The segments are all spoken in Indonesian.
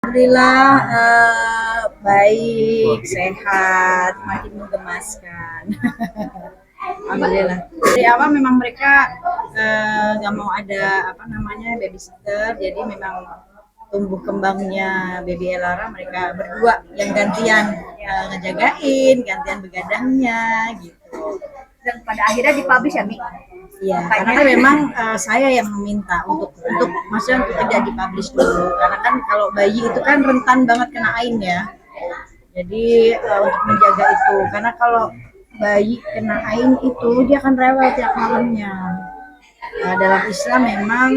Alhamdulillah baik, sehat, makin menggemaskan. Alhamdulillah. Dari awal memang mereka nggak mau ada apa namanya babysitter, jadi memang tumbuh kembangnya baby Elara mereka berdua yang gantian ngejagain, gantian begadangnya gitu. Dan pada akhirnya dipublish ya, Mi? Iya, karena kan memang saya yang meminta untuk maksudnya untuk tidak dipublish dulu, karena kan kalau bayi itu kan rentan banget kena ain ya. Jadi untuk menjaga itu, karena kalau bayi kena ain itu dia akan rewel tiap malamnya. Dalam Islam memang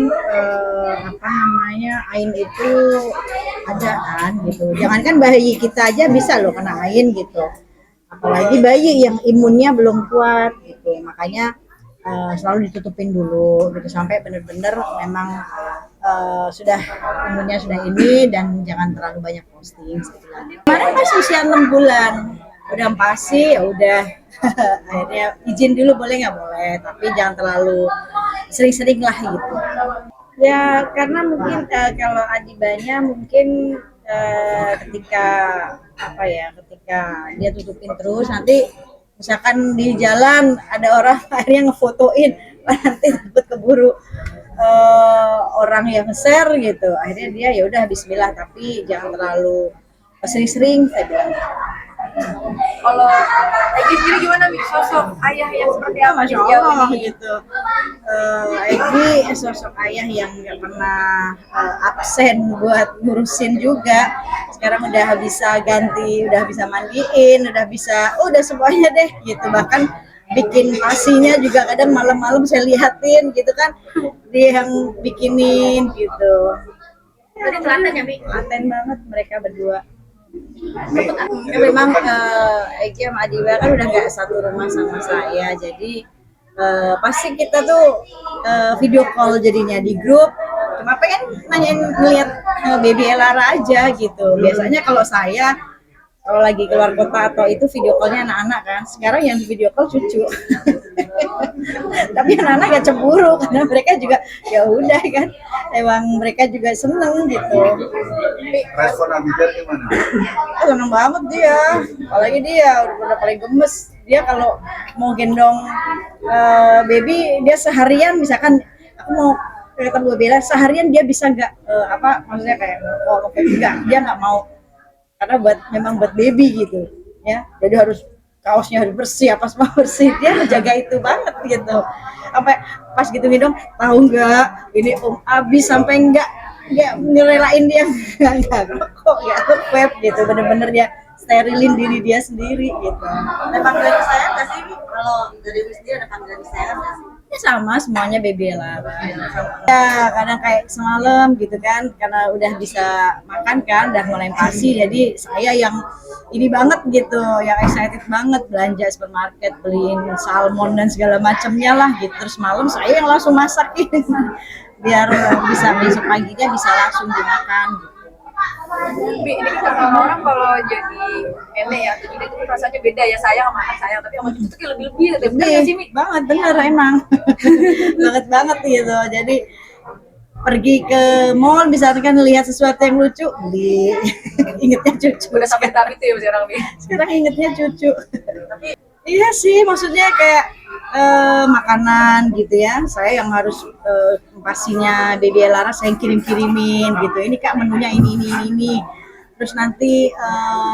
apa namanya ain itu ada kan gitu. Jangankan bayi kita aja bisa loh kena ain gitu. Apalagi bayi yang imunnya belum kuat gitu. Makanya selalu ditutupin dulu gitu sampai benar-benar memang sudah imunnya sudah ini dan jangan terlalu banyak posting. Kemarin masih usia 6 bulan udah pasti ya udah akhirnya izin dulu boleh nggak boleh tapi jangan terlalu sering-sering lah gitu ya karena mungkin kalau adibanya mungkin ketika apa ya ketika dia tutupin terus nanti misalkan di jalan ada orang akhirnya ngefotoin nanti takut keburu orang yang share gitu akhirnya dia ya udah bismillah tapi jangan terlalu sering-sering saya bilang. Kalau Egi sendiri gimana, Mi? Sosok ayah yang seperti apa? Masya Allah gitu. Egi sosok ayah yang nggak pernah absen buat ngurusin juga. Sekarang udah bisa ganti, udah bisa mandiin, udah bisa, udah semuanya deh gitu. Bahkan bikin pasinya juga kadang malam-malam saya lihatin gitu kan, dia yang bikinin gitu. Tadi telaten ya, Mi? Telaten banget mereka berdua. Ya, memang Egi sama Adiba kan udah nggak satu rumah sama saya, jadi pasti kita tuh video call jadinya di grup. Cuma pengen nanyain ngeliat baby Elara aja gitu. Biasanya kalau saya kalau lagi keluar kota atau itu video callnya anak-anak kan. Sekarang yang di video call cucu. Tapi anak-anak gak cemburu karena mereka juga ya udah kan. Emang mereka juga seneng gitu. Respon Abigail gimana? Seneng banget dia. Apalagi dia udah paling gemes. Dia kalau mau baby dia seharian misalkan aku mau ketemu Bella seharian dia bisa nggak apa maksudnya kayak enggak dia nggak mau karena memang buat baby gitu ya jadi harus kaosnya harus bersih apa semua bersih dia menjaga itu banget gitu sampai pas gitu dong tahu nggak ini Abi sampai nggak ngerelain dia nggak rokok nggak vape gitu bener-bener dia sterilin diri dia sendiri gitu. Memang dari saya nggak sih kalau dari sendiri ada panggilan saya nggak sih? Ya sama semuanya baby lah ya kadang kayak semalam gitu kan karena udah bisa makan kan udah mulai pasi jadi saya yang ini banget gitu yang excited banget belanja supermarket beliin salmon dan segala macamnya lah gitu terus malam saya yang langsung masakin biar bisa besok paginya bisa langsung dimakan gitu. Mi, ini kan orang kalau jadi nenek ya, jadi itu rasanya beda ya sayang sama anak sayang, tapi sama cucu tuh kayak lebih bener sih, Mi? Banget bener emang banget gitu jadi pergi ke mall misalkan lihat sesuatu yang lucu beli ingetnya cucu Udah sampai tahap itu ya sekarang, Mi? sekarang ingetnya cucu iya sih maksudnya kayak makanan gitu ya saya yang harus pastinya baby Elara saya kirim-kirimin gitu ini kak menunya ini terus nanti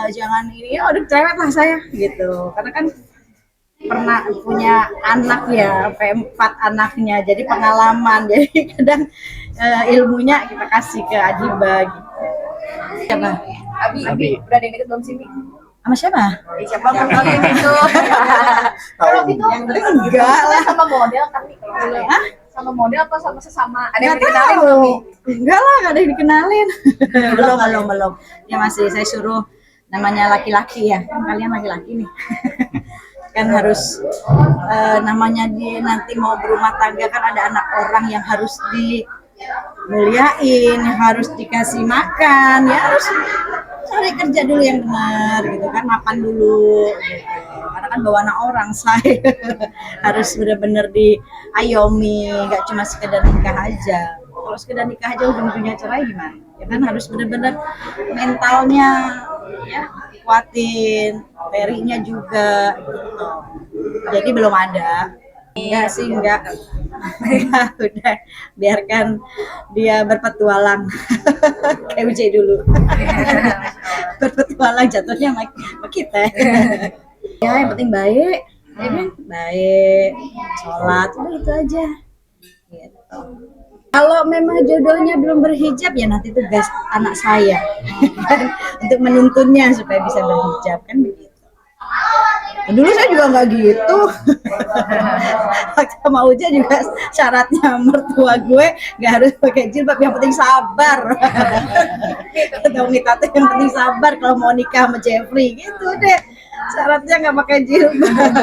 jangan ini udah cerewet lah saya gitu karena kan pernah punya anak ya sampai 4 anaknya jadi pengalaman jadi kadang ilmunya kita kasih ke Adiba gitu siapa? Abi, udah ada yang deket belum sih, Mi? Sama siapa? Siapa kenal gitu? Kalau gitu enggak lah sama model kan, Mi? Hah? Sama model apa sama sesama? Ada yang Nggak dikenalin tahu. belum, Mi? Enggak lah, nggak ada yang dikenalin. belum. Ya masih saya suruh namanya laki-laki ya. Kan kalian laki-laki nih. Kan harus namanya dia nanti mau berumah tangga kan ada anak orang yang harus dimuliain, harus dikasih makan, ya harus cari kerja dulu yang benar gitu kan, makan dulu gitu. Karena kan bawa anak orang saya harus benar-benar diayomi, nggak cuma sekedar nikah aja. Kalau kalau sekedar nikah aja ujung-ujungnya cerai gimana? Ya kan harus benar-benar mentalnya ya kuatin, perinya juga. Gitu. Jadi belum ada. Enggak sih, enggak. Udah biarkan dia berpetualang kayak Uci dulu. Berpetualang jatuhnya sama kita. Ya yang penting baik, ya kan? Baik, sholat, udah itu aja. Gitu. Kalau memang jodohnya belum berhijab ya nanti tugas anak saya untuk menuntunnya supaya bisa berhijab kan begitu. Dulu saya juga nggak gitu. Waktu sama Uja juga syaratnya mertua gue nggak harus pakai jilbab, yang penting sabar. Kata Mita tuh yang penting sabar kalau mau nikah sama Jeffrey gitu deh. Syaratnya nggak pakai jilbab.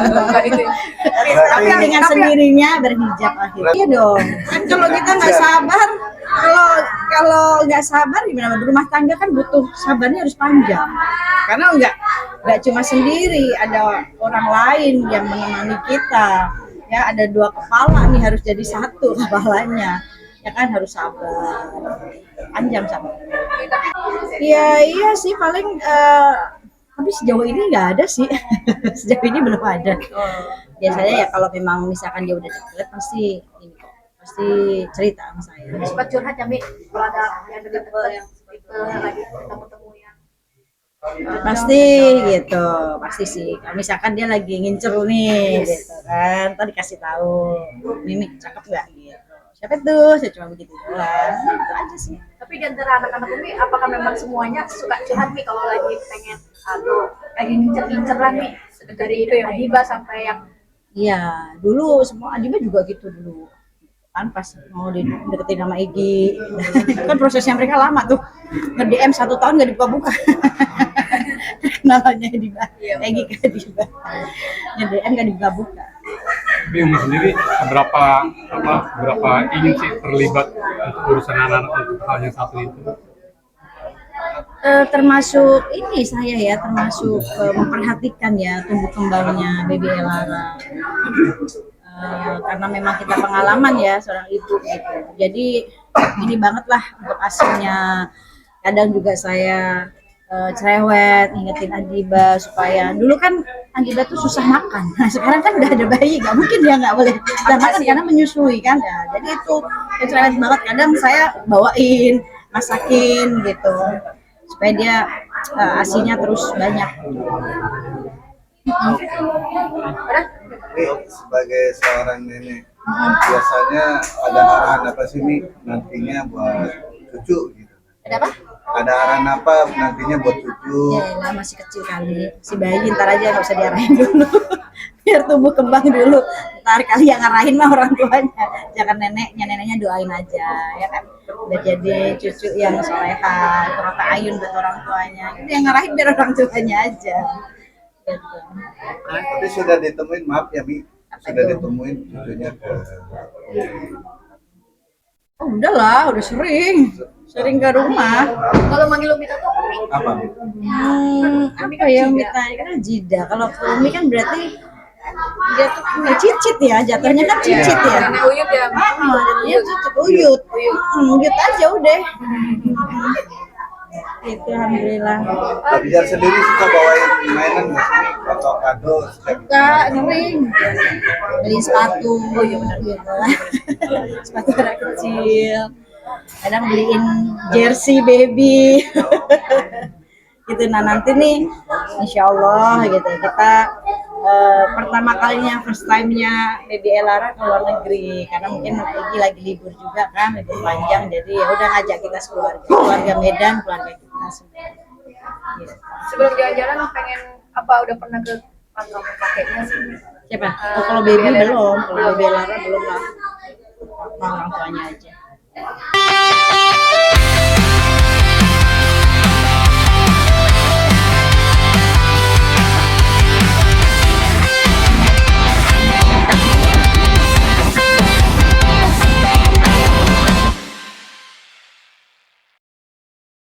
Tapi dengan sendirinya berhijab akhirnya. Iya dong. Kan kalau kita nggak sabar, kalau nggak sabar gimana? Berumah tangga kan butuh sabarnya harus panjang. Karena nggak cuma sendiri, ada orang lain yang menemani kita. Ya ada dua kepala nih, harus jadi satu kepalanya. Ya kan harus sabar. Panjang sabar. Iya sih paling. Tapi sejauh ini nggak ada sih. Sejauh ini belum ada. Biasanya ya kalau memang misalkan dia udah deket pasti ini kok, pasti cerita sama saya. Sempat curhat ya, Mi, kalau ada yang deket yang lagi ketemu yang Pasti gitu, pasti sih. Kalau misalkan dia lagi ngincer nih, gitu kan, tadi kasih tahu, Mimi cakep nggak gitu. Siapa tuh? Saya cuma begitu doang. Itu aja sih. tapi di antara anak-anak Umi, apakah memang semuanya suka curhat, Mi, kalau lagi pengen atau lagi ngincer-ngincer lah, Mi, dari itu ya Adiba sampai yang Iya, dulu semua Adiba juga gitu dulu. Kan pas mau deketin sama Egi, kan prosesnya mereka lama tuh. Nge-DM 1 tahun nggak dibuka-buka. Kenalannya Adiba, Egi ke Adiba. Nge-DM nggak dibuka-buka. Tapi Umi sendiri berapa ingin sih terlibat untuk urusan anak-anak untuk hal yang satu itu? Termasuk ini saya ya, termasuk memperhatikan ya tumbuh kembangnya baby Elara. Karena memang kita pengalaman ya seorang ibu gitu. Jadi ini banget lah untuk asinya. Kadang juga saya cerewet ingetin Adiba supaya dulu kan Adiba tuh susah makan. Nah, sekarang kan udah ada bayi, nggak mungkin dia nggak boleh makan karena menyusui kan. Ya, jadi itu saya cerewet banget. Kadang saya bawain, masakin gitu supaya dia asinya terus banyak. Ini sebagai seorang nenek, biasanya ada arahan apa sih nih nantinya buat cucu gitu? Ada apa? Ada arahan apa nantinya buat cucu? Ya masih kecil kali, si bayi ntar aja nggak usah diarahin dulu, biar tumbuh kembang dulu. Ntar kali yang ngarahin mah orang tuanya, jangan neneknya doain aja ya kan, biar jadi cucu yang soleha, kurata ayun buat orang tuanya. Itu yang ngarahin biar orang tuanya aja. Gitu. Tapi sudah ditemuin, maaf ya Mi, sudah itu? ditemuin cucunya ke Oh udahlah, udah sering ke rumah. kalau manggil Umi tuh Umi. apa Mi? Apa ya Mita? Kan Jida. Kalau ke Umi kan berarti dia tuh cicit ya, jatuhnya kan cicit ya. Nenek Uyut ya. Jadinya cicit uyut. Uyut aja udah. Itu alhamdulillah. Biar sendiri suka bawain mainan nggak sih Mi? Atau kado setiap Enggak, sering beli sepatu gitu. Sepatu anak kecil. Kadang beliin jersey baby. Gitu. Nah nanti nih insya Allah gitu kita pertama kalinya first time-nya baby Elara ke luar negeri karena mungkin Egi lagi libur juga kan, libur panjang, jadi ya udah ngajak kita keluarga Medan, keluarga kita semua. Gitu. Sebelum jalan-jalan pengen apa, udah pernah ke makam kakeknya sih? Siapa? Oh, kalau baby belum, kalau baby Elara belum lah, orang tuanya aja.